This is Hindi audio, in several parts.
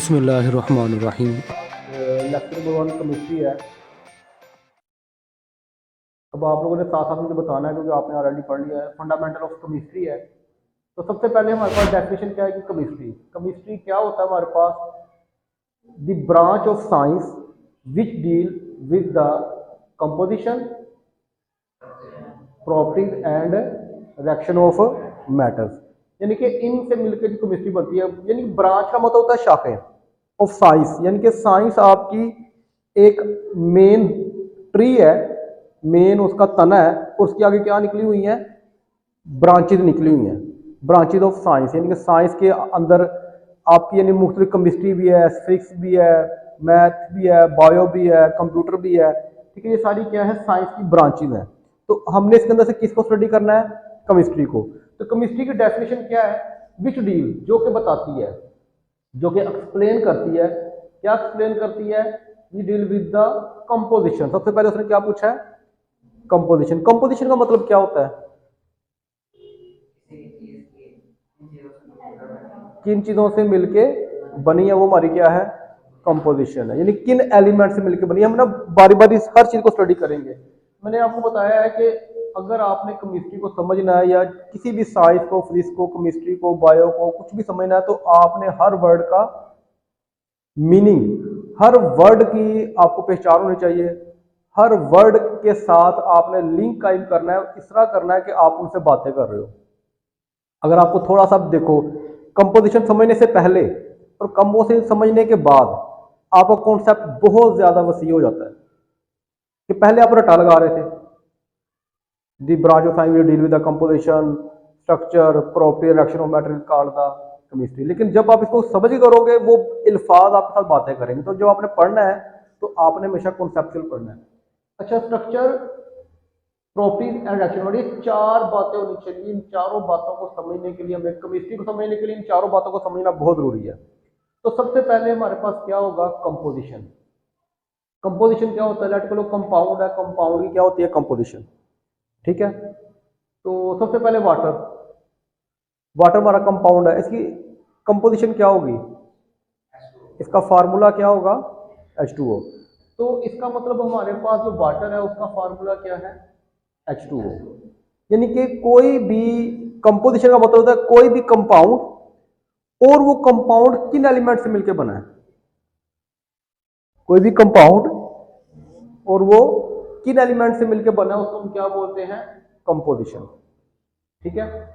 बिस्मिल्लाहिर्रहमानिर्रहीम। लेक्चर नंबर 1 केमिस्ट्री है। अब आप लोगों ने साथ साथ मुझे बताना है क्योंकि आपने ऑलरेडी पढ़ लिया है। फंडामेंटल ऑफ केमिस्ट्री है। तो सबसे पहले हमारे पास डेफिनेशन क्या है कि केमिस्ट्री केमिस्ट्री क्या होता है हमारे पास? The branch of science which deal with the composition, properties and reaction of matters. यानी कि इनसे मिलकर जो केमिस्ट्री बनती है, यानी ब्रांच का मतलब होता है शाखें ऑफ साइंस, यानी कि साइंस आपकी एक मेन ट्री है, मेन उसका तना है, उसके आगे क्या निकली हुई है? ब्रांचेज निकली हुई हैं, ब्रांचेज ऑफ साइंस। यानी कि साइंस के अंदर आपकी यानी मुख्तलिफ केमिस्ट्री भी है, फिजिक्स भी है, मैथ भी है, बायो भी है, कंप्यूटर भी है। ठीक है, ये सारी क्या है? साइंस की ब्रांचेज हैं। तो हमने इसके अंदर से किसको स्टडी करना है? केमिस्ट्री को। तो केमिस्ट्री की डेफिनेशन क्या है? विच डील, जो कि बताती है, जो कि एक्सप्लेन करती है। क्या एक्सप्लेन करती है? We deal with the composition. सबसे पहले उसने क्या पूछा है? कंपोजिशन। कंपोजिशन का मतलब क्या होता है? किन चीजों से मिलके बनी है वो हमारी क्या है? कंपोजिशन है। यानी किन एलिमेंट से मिलके बनी है। हम ना बारी बारी हर चीज को स्टडी करेंगे। मैंने आपको बताया है कि अगर आपने केमिस्ट्री को समझना है या किसी भी साइंस को, फिजिक्स को, केमिस्ट्री को, बायो को, कुछ भी समझना है, तो आपने हर वर्ड का मीनिंग, हर वर्ड की आपको पहचान होनी चाहिए। हर वर्ड के साथ आपने लिंक कायम करना है, इस तरह करना है कि आप उनसे बातें कर रहे हो। अगर आपको थोड़ा सा देखो, कंपोजिशन समझने से पहले और कंपोजिशन समझने के बाद आपका कॉन्सेप्ट बहुत ज्यादा वसी हो जाता है। कि पहले आप रटा लगा रहे थे, दी branch of science will deal with the composition, structure, property, reaction of matter called the chemistry. लेकिन जब आप इसको समझ करोगे, वो अल्फाज आपके साथ बातें करेंगे। तो जब आपने पढ़ना है तो आपने हमेशा कॉन्सेप्चुअल पढ़ना है। अच्छा, स्ट्रक्चर, प्रॉपर्टीज एंड रिएक्शन, और ये चार बातें होनी चाहिए। इन चारों बातों को समझने के लिए, हमें केमिस्ट्री को समझने के लिए इन चारों बातों को समझना बहुत जरूरी है। तो सबसे पहले हमारे पास क्या होगा? कंपोजिशन। कंपोजिशन क्या होता है? लेट को कंपाउंड है, कंपाउंड की क्या होती है? कंपोजिशन। ठीक है, तो सबसे पहले वाटर। वाटर हमारा कंपाउंड है, इसकी कंपोजिशन क्या होगी? इसका फार्मूला क्या होगा? H2O। तो इसका मतलब हमारे पास जो वाटर है उसका फार्मूला क्या है? H2O। यानी कि कोई भी कंपोजिशन का मतलब होता है कोई भी कंपाउंड, और वो कंपाउंड किन एलिमेंट से मिलकर बना है। कोई भी कंपाउंड और वो किन एलिमेंट से मिलकर बना है, उसको हम क्या बोलते हैं? कंपोजिशन। ठीक है,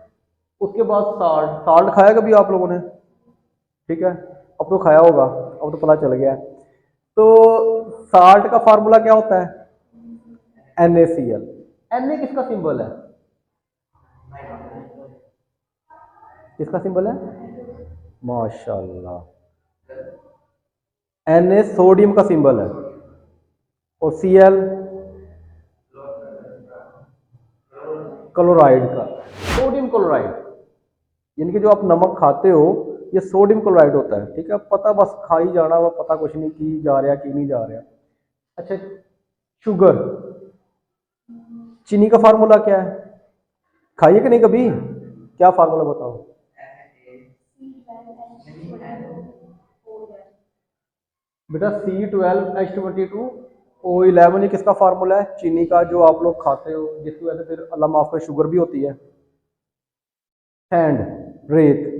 उसके बाद साल्ट। साल्ट खाया कभी आप लोगों ने? ठीक है, अब तो खाया होगा, अब तो पता चल गया। तो साल्ट का फार्मूला क्या होता है? NaCl। Na किसका सिंबल है? किसका सिंबल है? माशाल्लाह, Na सोडियम का सिंबल है, और Cl क्लोराइड का। सोडियम क्लोराइड, यानी कि जो आप नमक खाते हो ये सोडियम क्लोराइड होता है। ठीक है, पता बस खा ही जाना, वह पता कुछ नहीं की जा रहा कि नहीं जा रहा। अच्छा, शुगर, चीनी का फार्मूला क्या है? खाइए कि नहीं कभी? क्या फार्मूला बताओ? बेटा C12H22O11, ये किसका फार्मूला है? चीनी का, जो आप लोग खाते हो, जिसकी वजह से फिर अल्लाह माफ करे शुगर भी होती है। सैंड, रेत।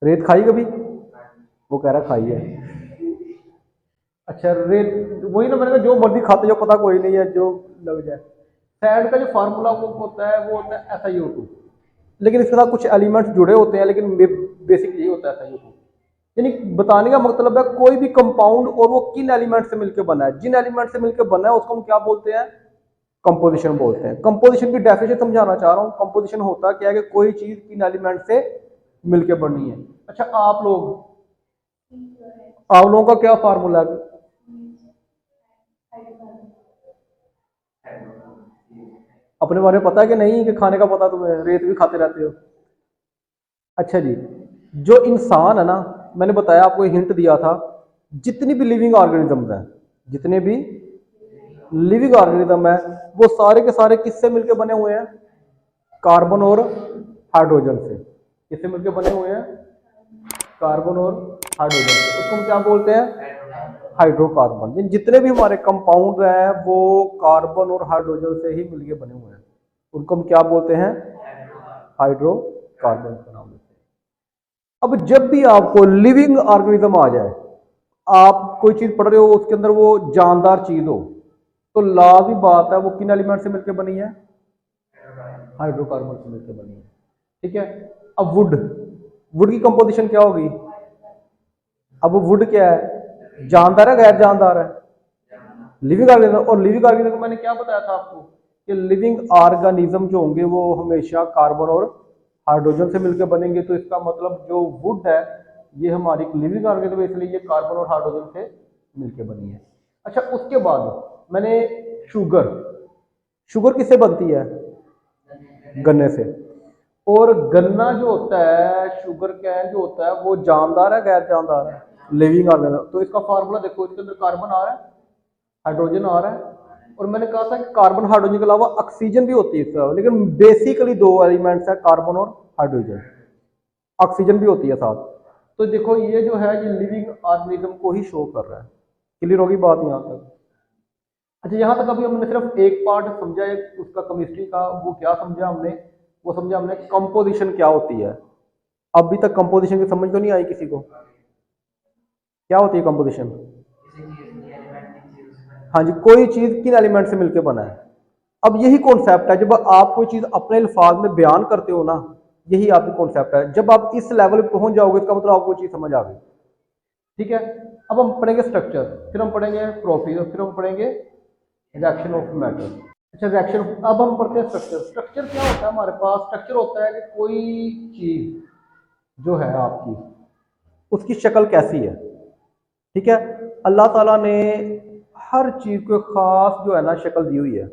रेत खाई कभी? वो कह रहा खाई है। अच्छा, रेत वही ना, मैंने कहा जो मर्जी खाते जो पता कोई नहीं है, जो लग जाए। सैंड का जो फार्मूला वो होता है, वो होता है SiO2। लेकिन इसके साथ कुछ एलिमेंट्स जुड़े होते हैं, लेकिन बेसिक यही होता है SiO2। यानी बताने का मतलब है कोई भी कंपाउंड और वो किन एलिमेंट से मिलकर बना है, जिन एलिमेंट से मिलकर बना है उसको हम क्या बोलते हैं? कंपोजिशन बोलते हैं। कंपोजिशन की डेफिनेशन समझाना चाह रहा हूं। कंपोजिशन होता क्या है कि कोई चीज किन एलिमेंट से मिलकर बननी है। अच्छा, आप लोगों का क्या फार्मूला है? अपने बारे में पता है कि नहीं? कि खाने का पता तुम्हें? रेत भी खाते रहते हो। अच्छा जी, जो इंसान है ना, मैंने बताया आपको, हिंट दिया था, जितनी भी लिविंग ऑर्गेनिज्म हैं, जितने भी लिविंग ऑर्गेनिज्म है, वो सारे के सारे किससे मिलकर बने हुए हैं? कार्बन और हाइड्रोजन से। किससे मिलकर बने हुए हैं? कार्बन और हाइड्रोजन से, उसको हम क्या बोलते हैं? हाइड्रोकार्बन। जितने भी हमारे कंपाउंड हैं वो कार्बन और हाइड्रोजन से ही मिलके बने हुए हैं, उनको हम क्या बोलते हैं? हाइड्रोकार्बन का नाम देते हैं। अब जब भी आपको लिविंग ऑर्गेनिज्म आ जाए, आप कोई चीज पढ़ रहे हो उसके अंदर वो जानदार चीज हो, तो लाजमी बात है वो किन एलिमेंट से मिलकर बनी है? हाइड्रोकार्बन से मिलकर बनी है। ठीक है। अब वुड, वुड की कंपोजिशन क्या होगी? अब वुड क्या है? जानदार है, गैर जानदार है? Living organism. और लिविंग ऑर्गेनिज्म को मैंने क्या बताया था आपको कि लिविंग ऑर्गेनिज्म जो होंगे वो हमेशा कार्बन और हाइड्रोजन से मिलकर बनेंगे। तो इसका मतलब जो वुड है ये हमारी लिविंग ऑर्गेनिज्म, इसलिए ये कार्बन और हाइड्रोजन से मिलकर बनी है। अच्छा, उसके बाद मैंने शुगर, शुगर किससे बनती है? गन्ने से। और गन्ना जो होता है, शुगर कैन जो होता है, वो जानदार है, गैर जानदार है? Living organism. तो इसका फार्मूला देखो, इसके अंदर कार्बन आ रहा है, हाइड्रोजन आ रहा है, और मैंने कहा था कि कार्बन हाइड्रोजन के अलावा ऑक्सीजन भी होती है इसका, लेकिन बेसिकली दो एलिमेंट्स है, कार्बन और हाइड्रोजन। ऑक्सीजन भी होती है साथ। तो देखो ये जो है ये लिविंग ऑर्गेनिज्म को ही शो कर रहा है। क्लियर होगी बात यहाँ तक? अच्छा, यहाँ तक अभी हमने सिर्फ एक पार्ट समझा है उसका, केमिस्ट्री का। वो क्या समझा हमने? वो समझा हमने कंपोजिशन क्या होती है। अभी तक कंपोजिशन की समझ तो नहीं आई किसी को? क्या होती है कंपोजिशन? हाँ जी, कोई चीज किन एलिमेंट से मिलकर बना है। अब यही कॉन्सेप्ट है, जब आप कोई चीज अपने अल्फाज में बयान करते हो ना, यही आपकी कॉन्सेप्ट है। जब आप इस लेवल पे पहुंच जाओगे इसका मतलब आपको चीज समझ आ गई। ठीक है। अब हम पढ़ेंगे स्ट्रक्चर, फिर हम पढ़ेंगे प्रॉपर्टीज, और फिर हम पढ़ेंगे रिएक्शन ऑफ मैटर। अच्छा, रिएक्शन। अब हम पढ़ते हैं स्ट्रक्चर। स्ट्रक्चर क्या होता है हमारे पास? स्ट्रक्चर होता है कि कोई चीज जो है आपकी, उसकी शक्ल कैसी है। ठीक है। अल्लाह ताला ने हर चीज को खास जो है ना शक्ल दी हुई है।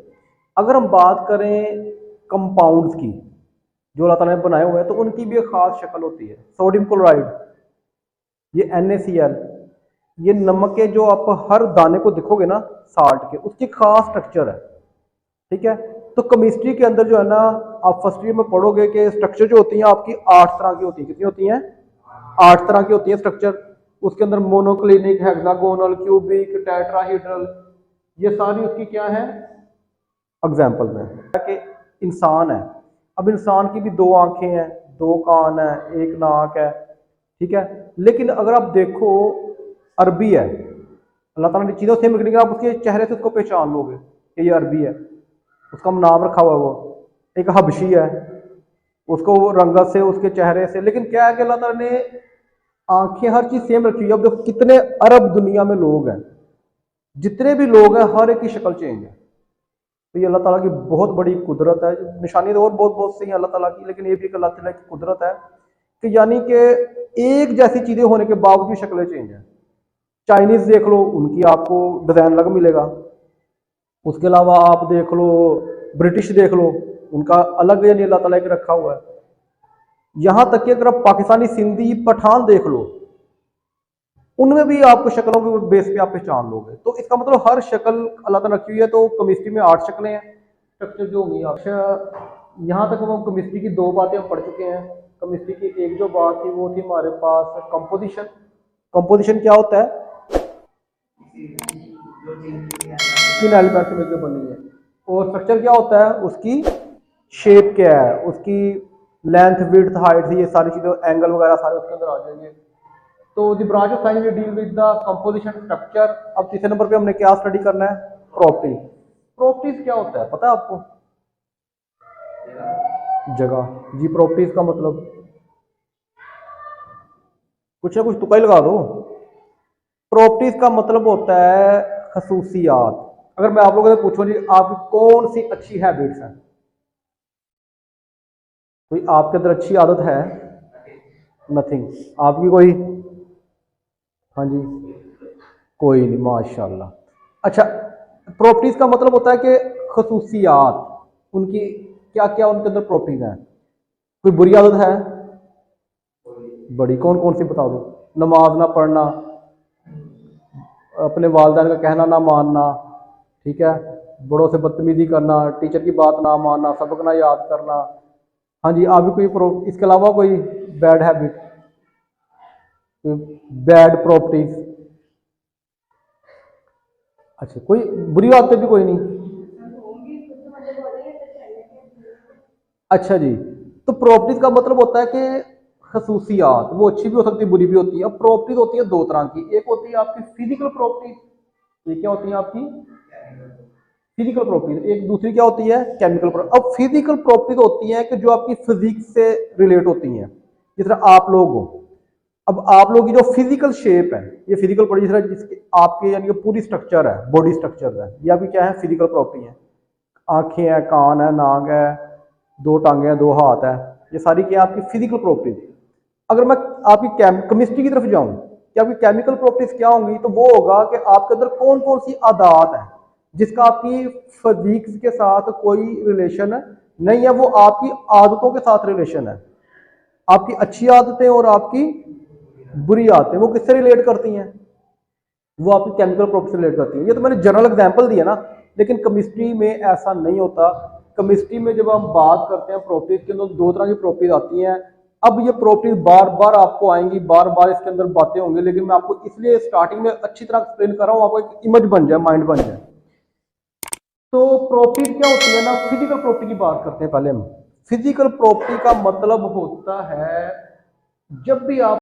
अगर हम बात करें कंपाउंड्स की जो अल्लाह ताला ने बनाए हुए हैं, तो उनकी भी एक खास शक्ल होती है। सोडियम क्लोराइड, ये NaCl, ये नमक के जो आप हर दाने को देखोगे ना साल्ट के, उसकी खास स्ट्रक्चर है। ठीक है। तो केमिस्ट्री के अंदर जो है ना, आप फर्स्ट ईयर में पढ़ोगे कि स्ट्रक्चर जो होती है आपकी 8 तरह की होती है। कितनी होती हैं? 8 तरह की होती है स्ट्रक्चर। उसके अंदर मोनोक्लिनिक, हेक्सागोनल, क्यूबिक, टेट्राहीड्रल, ये सारी उसकी क्या है? एग्जाम्पल में कि इंसान है। अब इंसान की भी 2 आंखें हैं, 2 कान है, 1 नाक है। ठीक है। लेकिन अगर आप देखो अरबी है, अल्लाह ताला ने चीज़ों से लेकिन आप उसके चेहरे से उसको पहचान लोगे कि ये अरबी है, उसका नाम रखा हुआ है। वो एक हबशी है, उसको वो रंगत से, उसके चेहरे से। लेकिन क्या है कि अल्लाह ताला ने आंखें हर चीज सेम रखी हुई है। अब देखो कितने अरब दुनिया में लोग हैं, जितने भी लोग हैं हर एक की शक्ल चेंज है। तो ये अल्लाह ताला की बहुत बड़ी कुदरत है। निशानी तो और बहुत बहुत सी हैं अल्लाह ताला की, लेकिन ये भी एक अल्लाह ताला की कुदरत है कि यानी कि एक जैसी चीजें होने के बावजूद शक्लें चेंज हैं। चाइनीज देख लो, उनकी आपको डिजाइन अलग मिलेगा। उसके अलावा आप देख लो ब्रिटिश देख लो, उनका अलग यानी अल्लाह ताला के रखा हुआ है। यहां तक कि अगर आप पाकिस्तानी, सिंधी, पठान देख लो, उनमें भी आपको शक्लों के बेस पे आप पहचान लोगे। तो इसका मतलब हर शक्ल अल्लाह ताला रखी हुई है। तो केमिस्ट्री में 8 शक्लें हैं स्ट्रक्चर जो होंगी। अच्छा, यहाँ तक हम केमिस्ट्री की 2 बातें हम पढ़ चुके हैं। केमिस्ट्री की एक जो बात थी वो थी हमारे पास कंपोजिशन। कंपोजिशन क्या होता है? किन एलिमेंट से मिलकर बनी है। और स्ट्रक्चर क्या होता है? उसकी शेप क्या है, उसकी लेंथ, विड्थ, हाइट, ये सारी चीजें, एंगल वगैरह सारे उसके अंदर आ जाएंगे। तो the branch of science deal with the composition structure. अब तीसरे नंबर पे हमने क्या स्टडी करना है? प्रॉपर्टी। प्रॉपर्टीज क्या होता है पता है आपको? जगह जी। प्रॉपर्टीज का मतलब कुछ ना कुछ तुक्का ही लगा दो। प्रॉपर्टीज का मतलब होता है खसूसियात। अगर मैं आप लोगों से पूछूं जी आपकी कौन सी अच्छी हैबिट्स हैं, कोई आपके अंदर अच्छी आदत है? नथिंग। आपकी कोई? हाँ जी, कोई नहीं, माशाल्लाह। अच्छा, प्रॉपर्टीज का मतलब होता है कि खसूसियात, उनकी क्या क्या उनके अंदर प्रॉपर्टीज हैं। कोई बुरी आदत है? बड़ी। कौन कौन सी बता दो? नमाज ना पढ़ना, अपने वालिदैन का कहना ना मानना, ठीक है, बड़ों से बदतमीजी करना, टीचर की बात ना मानना, सबक ना याद करना। हाँ जी, आप भी कोई इसके अलावा कोई बैड हैबिट? Bad properties. अच्छा, कोई बुरी आदतें भी कोई नहीं। अच्छा जी, तो प्रॉपर्टीज का मतलब होता है कि खसूसियात, वो अच्छी भी हो सकती है बुरी भी होती है। अब प्रॉपर्टीज होती है दो तरह की, एक होती है आपकी फिजिकल प्रॉपर्टीज, ये क्या होती है आपकी फिजिकल प्रॉपर्टीज, एक दूसरी क्या होती है केमिकल प्रॉपर्टी। अब फिजिकल प्रॉपर्टीज होती हैं कि जो आपकी फिजिक्स से रिलेट होती हैं, जिस तरह आप लोग हो। अब आप लोगों की जो फिजिकल शेप है, ये फिजिकल प्रॉपर्टी, जिस तरह जिसके आपके यानी कि पूरी स्ट्रक्चर है, बॉडी स्ट्रक्चर है, ये आपकी क्या है फिजिकल प्रॉपर्टी है। आंखें हैं, कान है, नाक है, दो टांगे हैं, दो हाथ है, ये सारी क्या आपकी फिजिकल प्रॉपर्टीज। अगर मैं आपकी केमिस्ट्री की तरफ जाऊं कि आपकी केमिकल प्रॉपर्टीज क्या होंगी, तो वो होगा कि आपके अंदर कौन कौन सी आदात है जिसका आपकी फिजिक्स के साथ कोई रिलेशन नहीं है, वो आपकी आदतों के साथ रिलेशन है। आपकी अच्छी आदतें और आपकी बुरी आदतें वो किससे रिलेट करती हैं, वो आपकी केमिकल प्रॉपर्टी से रिलेट करती है। ये तो मैंने जनरल एग्जांपल दिया ना, लेकिन केमिस्ट्री में ऐसा नहीं होता। केमिस्ट्री में जब हम बात करते हैं प्रॉपर्टीज के अंदर, दो तरह की प्रॉपर्टीज आती हैं। अब ये प्रॉपर्टीज बार बार आपको आएंगी, बार बार इसके अंदर बातें होंगी, लेकिन मैं आपको इसलिए स्टार्टिंग में अच्छी तरह एक्सप्लेन कर रहा हूँ, आपको एक इमेज बन जाए, माइंड बन जाए। तो प्रॉपर्टीज क्या होती है ना, फिजिकल प्रॉपर्टी की बात करते हैं पहले हम। फिजिकल प्रॉपर्टी का मतलब होता है जब भी आप